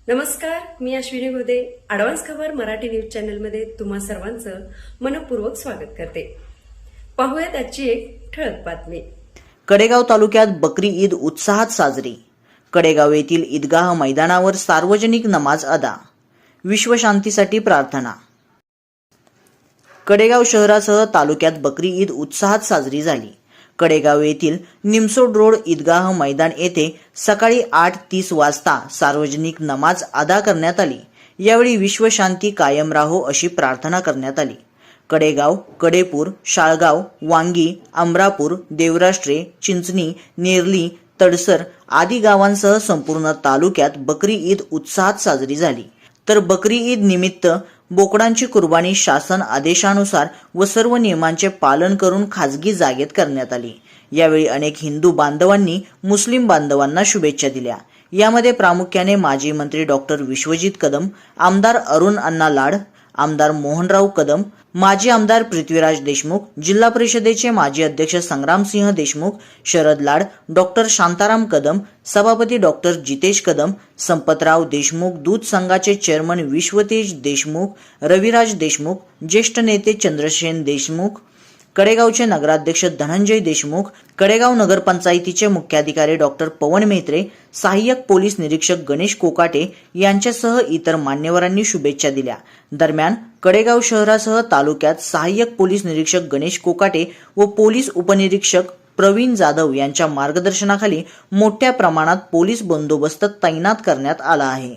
नमस्कार, मी अश्विनी गोदे. ॲडव्हान्स खबर मराठी न्यूज चॅनलमध्ये तुम्हा सर्वांचं मनपूर्वक स्वागत करते. पाहूयात आजची एक ठळक बातमी. कडेगाव तालुक्यात बकरी ईद उत्साहात साजरी. कडेगाव येथील ईदगाह मैदानावर सार्वजनिक नमाज अदा. विश्वशांतीसाठी प्रार्थना. कडेगाव शहरासह तालुक्यात बकरी ईद उत्साहात साजरी झाली. कडेगाव येथील निमसोड रोड ईदगाह मैदान येथे सकाळी 8:30 वाजता सार्वजनिक नमाज अदा करण्यात आली. यावेळी विश्वशांती कायम राहो अशी प्रार्थना करण्यात आली. कडेगाव, कडेपूर, शाळगाव, वांगी, अमरापूर, देवराष्ट्रे, चिंचणी, नेरली, तडसर आदी गावांसह संपूर्ण तालुक्यात बकरी ईद उत्साहात साजरी झाली. तर बकरी ईद निमित्त बोकडांची कुर्बानी शासन आदेशानुसार व सर्व नियमांचे पालन करून खाजगी जागेत करण्यात आली. यावेळी अनेक हिंदू बांधवांनी मुस्लिम बांधवांना शुभेच्छा दिल्या. यामध्ये प्रामुख्याने माजी मंत्री डॉक्टर विश्वजित कदम, आमदार अरुण अण्णा लाड, आमदार मोहनराव कदम, माजी आमदार पृथ्वीराज देशमुख, जिल्हा परिषदेचे माजी अध्यक्ष संग्रामसिंह देशमुख, शरद लाड, डॉक्टर शांताराम कदम, सभापती डॉक्टर जितेश कदम, संपतराव देशमुख, दूध संघाचे चेअरमन विश्वतेज देशमुख, रविराज देशमुख, ज्येष्ठ नेते चंद्रसेन देशमुख, कडेगावचे नगराध्यक्ष धनंजय देशमुख, कडेगाव नगरपंचायतीचे मुख्याधिकारी डॉक्टर पवन मेहत्रे, सहाय्यक पोलीस निरीक्षक गणेश कोकाटे यांच्यासह इतर मान्यवरांनी शुभेच्छा दिल्या. दरम्यान कडेगाव शहरासह तालुक्यात सहाय्यक पोलीस निरीक्षक गणेश कोकाटे व पोलीस उपनिरीक्षक प्रवीण जाधव यांच्या मार्गदर्शनाखाली मोठ्या प्रमाणात पोलीस बंदोबस्त तैनात करण्यात आला आहे.